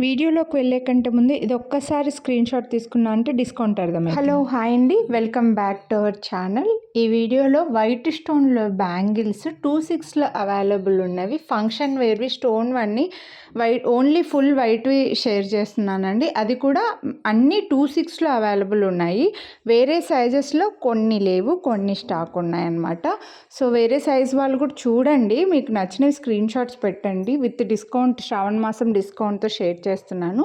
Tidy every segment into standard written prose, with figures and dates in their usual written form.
వీడియోలోకి వెళ్ళే కంటే ముందు ఇది ఒక్కసారి స్క్రీన్ షాట్ తీసుకున్నా అంటే డిస్కౌంట్ అర్థమైంది. హలో హాయ్ అండి, welcome back to our channel. ఈ వీడియోలో వైట్ స్టోన్లో బ్యాంగిల్స్ 2/6లో అవైలబుల్ ఉన్నవి, ఫంక్షన్ వేర్వి స్టోన్ అన్నీ ఓన్లీ ఫుల్ వైట్వి షేర్ చేస్తున్నానండి. అది కూడా అన్నీ 2/6లో అవైలబుల్ ఉన్నాయి. వేరే సైజెస్లో కొన్ని లేవు, కొన్ని స్టాక్ ఉన్నాయన్నమాట. సో వేరే సైజ్ వాళ్ళు కూడా చూడండి, మీకు నచ్చినవి స్క్రీన్ షాట్స్ పెట్టండి. విత్ డిస్కౌంట్, శ్రావణ మాసం డిస్కౌంట్తో షేర్ చేస్తున్నాను.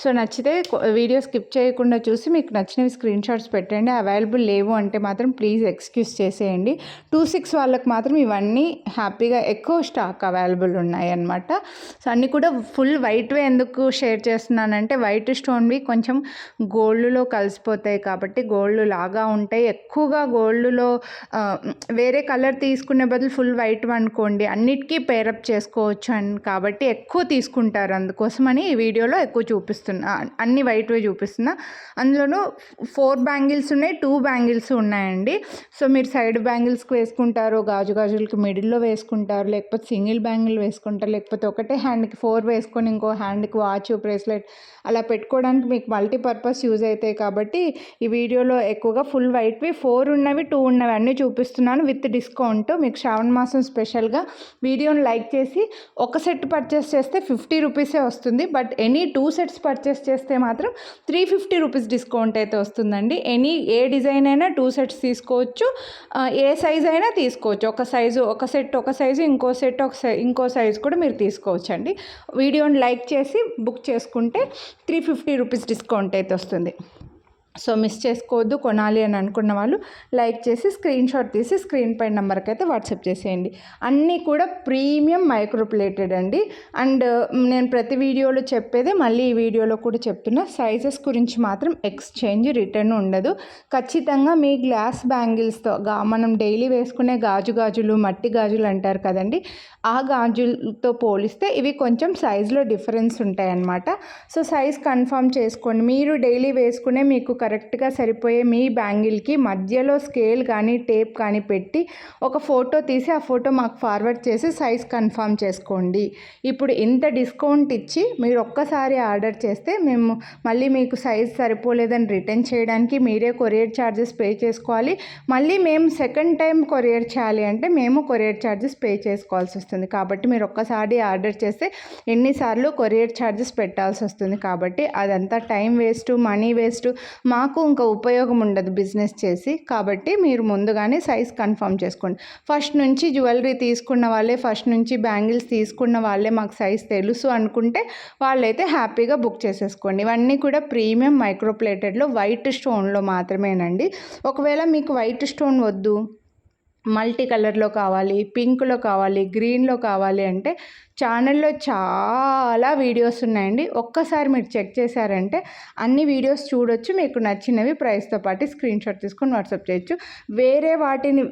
సో నచ్చితే వీడియో స్కిప్ చేయకుండా చూసి మీకు నచ్చినవి స్క్రీన్ షాట్స్ పెట్టండి. అవైలబుల్ లేవు అంటే మాత్రం ప్లీజ్ ఎక్స్క్యూజ్ చేసేయండి. 2/6 వాళ్ళకి మాత్రం ఇవన్నీ హ్యాపీగా ఎక్కువ స్టాక్ అవైలబుల్ ఉన్నాయి అన్నమాట. సో అన్నీ కూడా ఫుల్ వైట్వే ఎందుకు షేర్ చేస్తున్నానంటే వైట్ స్టోన్వి కొంచెం గోల్డ్లో కలిసిపోతాయి కాబట్టి గోల్డ్ లాగా ఉంటాయి. ఎక్కువగా గోల్డ్లో వేరే కలర్ తీసుకునే బదులు ఫుల్ వైట్ అనుకోండి అన్నిటికీ పేరప్ చేసుకోవచ్చు కాబట్టి ఎక్కువ తీసుకుంటారు. అందుకోసమని ఈ వీడియోలో ఎక్కువ చూపిస్తున్నా, అన్ని వైట్వే చూపిస్తున్నా. అందులోనూ 4 బ్యాంగిల్స్ ఉన్నాయి, 2 బ్యాంగిల్స్ ఉన్నాయండి. సో మీరు సైడ్ బ్యాంగిల్స్కి వేసుకుంటారు, గాజులకి మిడిల్లో వేసుకుంటారు, లేకపోతే సింగిల్ బ్యాంగిల్ వేసుకుంటారు, లేకపోతే ఒకటే హ్యాండ్కి 4 వేసుకొని ఇంకో హ్యాండ్కి వాచ్, బ్రేస్లెట్ అలా పెట్టుకోవడానికి మీకు మల్టీపర్పస్ యూజ్ అవుతాయి. కాబట్టి ఈ వీడియోలో ఎక్కువగా ఫుల్ వైట్వి 4 ఉన్నవి, 2 ఉన్నవి అన్నీ చూపిస్తున్నాను విత్ డిస్కౌంట్. మీకు శ్రావణ మాసం స్పెషల్గా వీడియోని లైక్ చేసి ఒక సెట్ పర్చేస్ చేస్తే 50 రూపీసే వస్తుంది. బట్ ఎనీ 2 సెట్స్ పర్చేస్ చేస్తే మాత్రం 350 రూపీస్ డిస్కౌంట్ అయితే వస్తుందండి. ఏ డిజైన్ అయినా 2 సెట్స్ తీసుకోవచ్చు, ఏ సైజ్ అయినా తీసుకోవచ్చు. ఒక సెట్ ఒక సైజు, ఇంకో సెట్ ఇంకో సైజు కూడా మీరు తీసుకోవచ్చు అండి. వీడియోని లైక్ చేసి బుక్ చేసుకుంటే 350 రూపీస్ డిస్కౌంట్ అయితే వస్తుంది. సో మిస్ చేసుకోవద్దు. కొనాలి అని అనుకున్న వాళ్ళు లైక్ చేసి స్క్రీన్ షాట్ తీసి స్క్రీన్ పై నెంబర్కి అయితే వాట్సాప్ చేసేయండి. అన్నీ కూడా ప్రీమియం మైక్రోప్లేటెడ్ అండి. అండ్ నేను ప్రతి వీడియోలో చెప్పేదే మళ్ళీ ఈ వీడియోలో కూడా చెప్తున్నా, సైజెస్ గురించి మాత్రం ఎక్స్చేంజ్ రిటర్న్ ఉండదు. ఖచ్చితంగా మీ గ్లాస్ బ్యాంగిల్స్తో మనం డైలీ వేసుకునే గాజులు మట్టి గాజులు అంటారు కదండి, ఆ గాజులతో పోలిస్తే ఇవి కొంచెం సైజులో డిఫరెన్స్ ఉంటాయన్నమాట. సో సైజ్ కన్ఫర్మ్ చేసుకోండి. మీరు డైలీ వేసుకునే మీకు కరెక్ట్గా సరిపోయే మీ బ్యాంగిల్కి మధ్యలో స్కేల్ కానీ టేప్ కానీ పెట్టి ఒక ఫోటో తీసి ఆ ఫోటో మాకు ఫార్వర్డ్ చేసి సైజ్ కన్ఫర్మ్ చేసుకోండి. ఇప్పుడు ఇంత డిస్కౌంట్ ఇచ్చి మీరు ఒక్కసారి ఆర్డర్ చేస్తే మేము మళ్ళీ మీకు సైజ్ సరిపోలేదని రిటర్న్ చేయడానికి మీరే కొరియర్ ఛార్జెస్ పే చేసుకోవాలి. మళ్ళీ మేము సెకండ్ టైం కొరియర్ చేయాలి అంటే మేము కొరియర్ ఛార్జెస్ పే చేసుకోవాల్సి వస్తుంది. కాబట్టి మీరు ఒక్కసారి ఆర్డర్ చేస్తే ఎన్నిసార్లు కొరియర్ ఛార్జెస్ పెట్టాల్సి వస్తుంది. కాబట్టి అదంతా టైం వేస్ట్, మనీ వేస్ట్, మాకు ఇంకా ఉపయోగం ఉండదు బిజినెస్ చేసి. కాబట్టి మీరు ముందుగానే సైజ్ కన్ఫర్మ్ చేసుకోండి. ఫస్ట్ నుంచి జ్యువెలరీ తీసుకున్న వాళ్ళే, ఫస్ట్ నుంచి బ్యాంగిల్స్ తీసుకున్న వాళ్ళే మాకు సైజ్ తెలుసు అనుకుంటే వాళ్ళైతే హ్యాపీగా బుక్ చేసేసుకోండి. ఇవన్నీ కూడా ప్రీమియం మైక్రోప్లేటెడ్లో వైట్ స్టోన్లో మాత్రమేనండి. ఒకవేళ మీకు వైట్ స్టోన్ వద్దు, మల్టీ కలర్లో కావాలి, పింక్లో కావాలి, గ్రీన్లో కావాలి అంటే ఛానల్లో చాలా వీడియోస్ ఉన్నాయండి. ఒక్కసారి మీరు చెక్ చేశారంటే అన్ని వీడియోస్ చూడొచ్చు. మీకు నచ్చినవి ప్రైస్తో పాటు స్క్రీన్ షాట్ తీసుకొని వాట్సాప్ చేయొచ్చు. వేరే వాటిని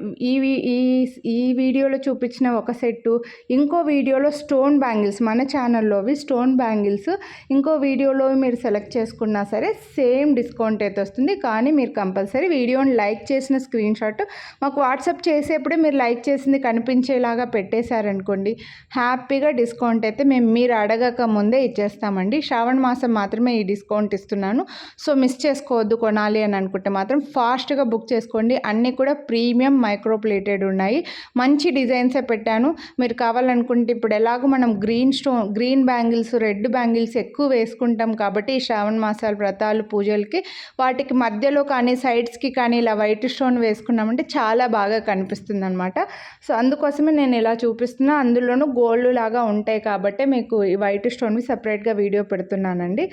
ఈ వీడియోలో చూపించిన ఒక సెట్టు, ఇంకో వీడియోలో స్టోన్ బ్యాంగిల్స్, మన ఛానల్లోవి స్టోన్ బ్యాంగిల్స్ ఇంకో వీడియోలో మీరు సెలెక్ట్ చేసుకున్నా సరే సేమ్ డిస్కౌంట్ అయితే వస్తుంది. కానీ మీరు కంపల్సరీ వీడియోని లైక్ చేసిన స్క్రీన్ షాట్ మాకు వాట్సాప్ చేసేప్పుడే మీరు లైక్ చేసింది కనిపించేలాగా పెట్టేశారనుకోండి, హ్యాపీగా డిస్కౌంట్ అయితే మీరు అడగక ముందే ఇచ్చేస్తామండి. శ్రావణ మాసం మాత్రమే ఈ డిస్కౌంట్ ఇస్తున్నాను. సో మిస్ చేసుకోవద్దు. కొనాలి అని అనుకుంటే మాత్రం ఫాస్ట్గా బుక్ చేసుకోండి. అన్నీ కూడా ప్రీమియం మైక్రోప్లేటెడ్ ఉన్నాయి. మంచి డిజైన్సే పెట్టాను. మీరు కావాలనుకుంటే ఇప్పుడు ఎలాగో మనం గ్రీన్ బ్యాంగిల్స్, రెడ్ బ్యాంగిల్స్ ఎక్కువ వేసుకుంటాం కాబట్టి ఈ శ్రావణ మాసాల వ్రతాలు, పూజలకి వాటికి మధ్యలో కానీ సైడ్స్కి కానీ ఇలా వైట్ స్టోన్ వేసుకున్నామంటే చాలా బాగా కనిపిస్తుంది అనమాట. సో అందుకోసమే నేను ఇలా చూపిస్తున్నా. అందులోనూ గోల్డ్ లాగా ఉంటాయి కాబట్టి మీకు ఈ వైట్ స్టోన్వి సపరేట్గా వీడియో పెడుతున్నానండి.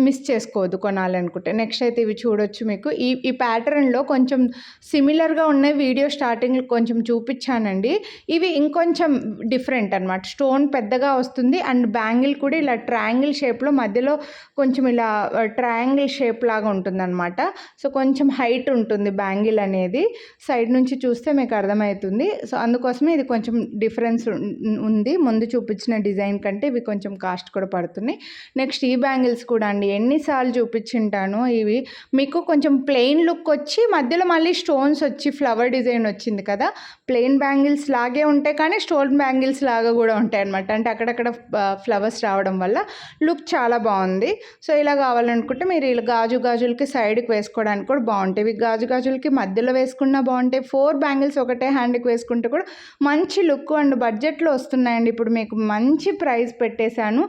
మిస్ చేసుకోవద్దు కొనాలనుకుంటే. నెక్స్ట్ అయితే ఇవి చూడొచ్చు. మీకు ఈ ప్యాటర్న్లో కొంచెం సిమిలర్గా ఉన్న వీడియో స్టార్టింగ్లో కొంచెం చూపించానండి. ఇవి ఇంకొంచెం డిఫరెంట్ అనమాట. స్టోన్ పెద్దగా వస్తుంది అండ్ బ్యాంగిల్ కూడా ఇలా ట్రయాంగిల్ షేప్లో మధ్యలో కొంచెం ఇలా ట్రయాంగిల్ షేప్ లాగా ఉంటుందన్నమాట. సో కొంచెం హైట్ ఉంటుంది బ్యాంగిల్ అనేది. సైడ్ నుంచి చూస్తే మీకు అర్థమవుతుంది. సో అందుకోసమే ఇది కొంచెం డిఫరెన్స్ ఉంది. ముందు చూపించిన డిజైన్ కంటే ఇవి కొంచెం కాస్ట్ కూడా పడుతున్నాయి. నెక్స్ట్ ఈ బ్యాంగిల్స్ కూడా అండి ఎన్నిసార్లు చూపించుంటాను. ఇవి మీకు కొంచెం ప్లెయిన్ లుక్ వచ్చి మధ్యలో మళ్ళీ స్టోన్స్ వచ్చి ఫ్లవర్ డిజైన్ వచ్చింది కదా, ప్లెయిన్ బ్యాంగిల్స్ లాగే ఉంటాయి కానీ స్టోన్ బ్యాంగిల్స్ లాగా కూడా ఉంటాయి అనమాట. అంటే అక్కడక్కడ ఫ్లవర్స్ రావడం వల్ల లుక్ చాలా బాగుంది. సో ఇలా కావాలనుకుంటే మీరు ఇలా గాజులకి సైడ్కి వేసుకోవడానికి కూడా బాగుంటాయి. ఇవి గాజులకి మధ్యలో వేసుకున్నా బాగుంటాయి. 4 బ్యాంగిల్స్ ఒకటే హ్యాండ్కి వేసుకుంటే కూడా మంచి లుక్ అండ్ బడ్జెట్లో వస్తున్నాయండి. ఇప్పుడు మీకు మంచి ప్రైస్ పెట్టేశాను,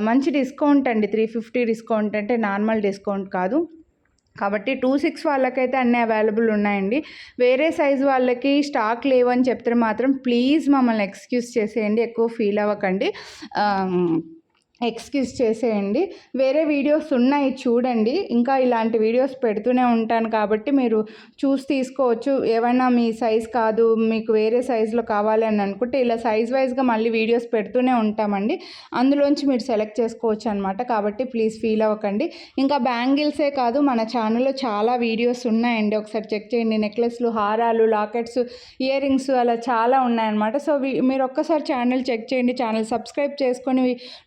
మంచి డిస్కౌంట్ అండి, 350 డిస్కౌంట్, అంటే నార్మల్ డిస్కౌంట్ కాదు. కాబట్టి 26 వాళ్ళకైతే అన్నీ అవైలబుల్ ఉన్నాయండి. వేరే సైజు వాళ్ళకి స్టాక్ లేవని చెప్తే మాత్రం ప్లీజ్ మమ్మల్ని ఎక్స్క్యూజ్ చేసేయండి, ఎక్కువ ఫీల్ అవ్వకండి, ఎక్స్క్యూజ్ చేసేయండి. వేరే వీడియోస్ ఉన్నాయి చూడండి, ఇంకా ఇలాంటి వీడియోస్ పెడుతూనే ఉంటాను కాబట్టి మీరు చూసి తీసుకోవచ్చు. ఏమైనా మీ సైజ్ కాదు మీకు వేరే సైజులో కావాలి అని అనుకుంటే ఇలా సైజ్ వైజ్గా మళ్ళీ వీడియోస్ పెడుతూనే ఉంటామండి, అందులోంచి మీరు సెలెక్ట్ చేసుకోవచ్చు అనమాట. కాబట్టి ప్లీజ్ ఫీల్ అవ్వకండి. ఇంకా బ్యాంగిల్సే కాదు మన ఛానల్లో చాలా వీడియోస్ ఉన్నాయండి, ఒకసారి చెక్ చేయండి. నెక్లెస్లు, హారాలు, లాకెట్స్, ఇయర్ రింగ్స్ అలా చాలా ఉన్నాయన్నమాట. సో మీరు ఒక్కసారి ఛానల్ చెక్ చేయండి, ఛానల్ సబ్స్క్రైబ్ చేసుకొని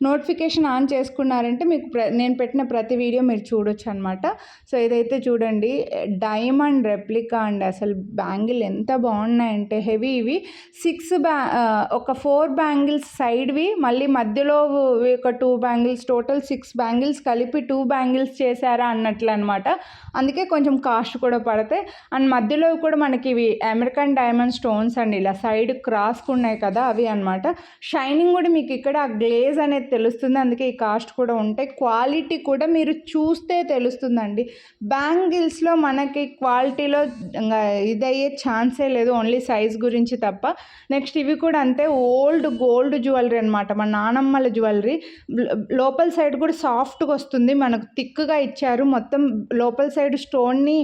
నోటిఫికేషన్ ఆన్ చేసుకున్నారంటే మీకు నేను పెట్టిన ప్రతి వీడియో మీరు చూడొచ్చు అనమాట. సో ఇదైతే చూడండి డైమండ్ రెప్లికా అండి, అసలు బ్యాంగిల్ ఎంత బాగున్నాయంటే హెవీ. ఇవి 4 బ్యాంగిల్స్ సైడ్వి, మళ్ళీ మధ్యలో ఒక 2 బ్యాంగిల్స్, టోటల్ 6 బ్యాంగిల్స్ కలిపి 2 బ్యాంగిల్స్ చేశారా అన్నట్లు అనమాట. అందుకే కొంచెం కాస్ట్ కూడా పడతాయి. అండ్ మధ్యలో కూడా మనకి ఇవి అమెరికన్ డైమండ్ స్టోన్స్ అండి, ఇలా సైడ్ క్రాస్కు ఉన్నాయి కదా అవి అనమాట. షైనింగ్ కూడా మీకు ఇక్కడ ఆ గ్లేజ్ అనేది తెలుస్తుంది, అందుకే ఈ కాస్ట్ కూడా ఉంటాయి. క్వాలిటీ కూడా మీరు చూస్తే తెలుస్తుందండి. బ్యాంగిల్స్లో మనకి క్వాలిటీలో ఇదయ్యే ఛాన్సే లేదు, ఓన్లీ సైజ్ గురించి తప్ప. నెక్స్ట్ ఇవి కూడా అంతే, ఓల్డ్ గోల్డ్ జ్యువెలరీ అనమాట, మన నానమ్మల జ్యువెలరీ. లోపల సైడ్ కూడా సాఫ్ట్గా వస్తుంది, మనకు థిక్గా ఇచ్చారు. మొత్తం లోపల సైడ్ స్టోన్ని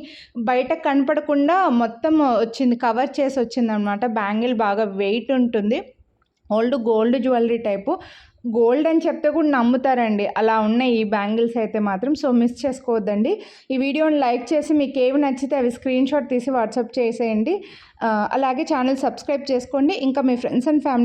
బయట కనపడకుండా మొత్తం వచ్చింది, కవర్ చేసి వచ్చింది అనమాట. బ్యాంగిల్ బాగా వెయిట్ ఉంటుంది, old gold jewellery type. Gold అని చెప్తే కూడా నమ్ముతారండి, అలా ఉన్నాయి ఈ బ్యాంగిల్స్ అయితే మాత్రం. సో మిస్ చేసుకోవద్దండి. ఈ వీడియోని లైక్ చేసి మీకు ఏవి నచ్చితే అవి స్క్రీన్ షాట్ తీసి వాట్సాప్ చేసేయండి. అలాగే ఛానల్ సబ్స్క్రైబ్ చేసుకోండి. ఇంకా మీ ఫ్రెండ్స్ అండ్ ఫ్యామిలీ